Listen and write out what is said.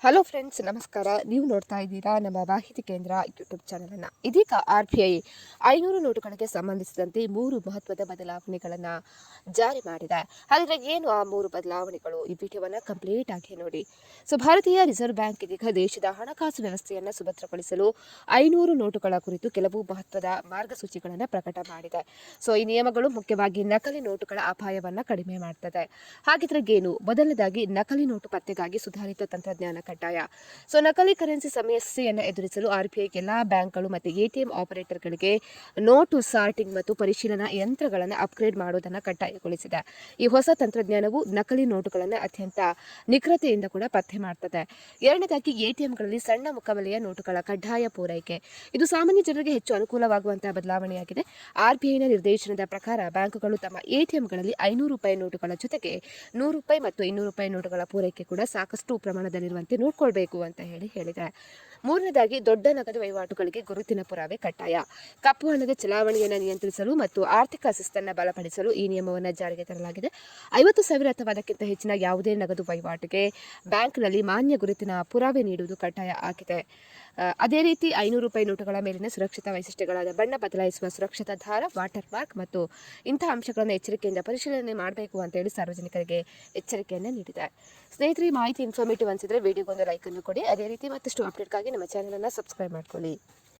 Hello friends, ನಮಸ್ಕಾರ. ನೀವು ನೋಡ್ತಾ ಇದ್ದೀರಾ ನಮ್ಮ ಮಾಹಿತಿ ಕೇಂದ್ರ ಯೂಟ್ಯೂಬ್ ಚಾನಲನ್ನು. ಇದೀಗ RBI 500 ನೋಟುಗಳಿಗೆ ಸಂಬಂಧಿಸಿದಂತೆ 3 ಮಹತ್ವದ ಬದಲಾವಣೆಗಳನ್ನು ಜಾರಿ ಮಾಡಿದೆ. ಹಾಗಾದರೆ ಏನು ಆ 3 ಬದಲಾವಣೆಗಳು? ಈ ವಿಡಿಯೋವನ್ನು ಕಂಪ್ಲೀಟ್ ಆಗಿ ನೋಡಿ. ಭಾರತೀಯ ರಿಸರ್ವ್ ಬ್ಯಾಂಕ್ ಇದೀಗ ದೇಶದ ಹಣಕಾಸು ವ್ಯವಸ್ಥೆಯನ್ನು ಸುಭದ್ರಗೊಳಿಸಲು 500 ನೋಟುಗಳ ಕುರಿತು ಕೆಲವು ಮಹತ್ವದ ಮಾರ್ಗಸೂಚಿಗಳನ್ನು ಪ್ರಕಟ ಮಾಡಿದೆ. ಈ ನಿಯಮಗಳು ಮುಖ್ಯವಾಗಿ ನಕಲಿ ನೋಟುಗಳ ಅಪಾಯವನ್ನು ಕಡಿಮೆ ಮಾಡ್ತದೆ. ಹಾಗಿದ್ರೆ ಏನು? ಮೊದಲನೇದಾಗಿ ನಕಲಿ ನೋಟು ಪತ್ತೆಗಾಗಿ ಸುಧಾರಿತ ತಂತ್ರಜ್ಞಾನ ಕಡ್ಡಾಯ. ನಕಲಿ ಕರೆನ್ಸಿ ಸಮಸ್ಯೆಯನ್ನು ಎದುರಿಸಲು RBI ಎಲ್ಲ ಬ್ಯಾಂಕ್ಗಳು ಮತ್ತು ATM ಆಪರೇಟರ್ಗಳಿಗೆ ನೋಟು ಸಾರ್ಟಿಂಗ್ ಮತ್ತು ಪರಿಶೀಲನಾ ಯಂತ್ರಗಳನ್ನು ಅಪ್ಗ್ರೇಡ್ ಮಾಡುವುದನ್ನು ಕಡ್ಡಾಯಗೊಳಿಸಿದೆ. ಈ ಹೊಸ ತಂತ್ರಜ್ಞಾನವು ನಕಲಿ ನೋಟುಗಳನ್ನು ಅತ್ಯಂತ ನಿಖರತೆಯಿಂದ ಕೂಡ ಪತ್ತೆ ಮಾಡುತ್ತದೆ. ಎರಡನೇದಾಗಿ ATMಗಳಲ್ಲಿ ಸಣ್ಣ ಮುಖಬೆಲೆಯ ನೋಟುಗಳ ಕಡ್ಡಾಯ ಪೂರೈಕೆ. ಇದು ಸಾಮಾನ್ಯ ಜನರಿಗೆ ಹೆಚ್ಚು ಅನುಕೂಲವಾಗುವಂತಹ ಬದಲಾವಣೆಯಾಗಿದೆ. RBIನ ನಿರ್ದೇಶನದ ಪ್ರಕಾರ ಬ್ಯಾಂಕುಗಳು ತಮ್ಮ ATMಗಳಲ್ಲಿ ₹500 ನೋಟುಗಳ ಜೊತೆಗೆ ₹100 ಮತ್ತು ₹200 ನೋಟುಗಳ ಪೂರೈಕೆ ಕೂಡ ಸಾಕಷ್ಟು ಪ್ರಮಾಣದಲ್ಲಿರುವಂತೆ ನೋಡ್ಕೊಳ್ಬೇಕು ಅಂತ ಹೇಳಿದೆ. ಮೂರನೇದಾಗಿ ದೊಡ್ಡ ನಗದು ವಹಿವಾಟುಗಳಿಗೆ ಗುರುತಿನ ಪುರಾವೆ ಕಡ್ಡಾಯ. ಕಪ್ಪು ಹಣದ ಚಲಾವಣೆಯನ್ನು ನಿಯಂತ್ರಿಸಲು ಮತ್ತು ಆರ್ಥಿಕ ಶಿಸ್ತನ್ನು ಬಲಪಡಿಸಲು ಈ ನಿಯಮವನ್ನು ಜಾರಿಗೆ ತರಲಾಗಿದೆ. 50,000 ಅಥವಾ ಅದಕ್ಕಿಂತ ಹೆಚ್ಚಿನ ಯಾವುದೇ ನಗದು ವಹಿವಾಟಿಗೆ ಬ್ಯಾಂಕ್ನಲ್ಲಿ ಮಾನ್ಯ ಗುರುತಿನ ಪುರಾವೆ ನೀಡುವುದು ಕಡ್ಡಾಯ ಆಗಿದೆ. ಅದೇ ರೀತಿ ₹500 ನೋಟುಗಳ ಮೇಲಿನ ಸುರಕ್ಷತಾ ವೈಶಿಷ್ಟ್ಯಗಳಾದ ಬಣ್ಣ ಬದಲಾಯಿಸುವ ಸುರಕ್ಷತಾ ದಾರ, ವಾಟರ್ ಮಾರ್ಕ್ ಮತ್ತು ಇಂತಹ ಅಂಶಗಳನ್ನು ಎಚ್ಚರಿಕೆಯಿಂದ ಪರಿಶೀಲನೆ ಮಾಡಬೇಕು ಅಂತ ಹೇಳಿ ಸಾರ್ವಜನಿಕರಿಗೆ ಎಚ್ಚರಿಕೆಯನ್ನು ನೀಡಿದೆ. ಸ್ನೇಹಿತರೆ, ಮಾಹಿತಿ ಇನ್ಫಾರ್ಮೇಟಿವ್ ಅನಿಸಿದರೆ ವಿಡಿಯೋಗೊಂದು ಲೈಕ್ ಅನ್ನು ಕೊಡಿ. ಅದೇ ರೀತಿ ಮತ್ತಷ್ಟು ಅಪ್ಡೇಟ್ಗಾಗಿ ನಮ್ಮ ಚಾನಲನ್ನು ಸಬ್ಸ್ಕ್ರೈಬ್ ಮಾಡ್ಕೊಳ್ಳಿ.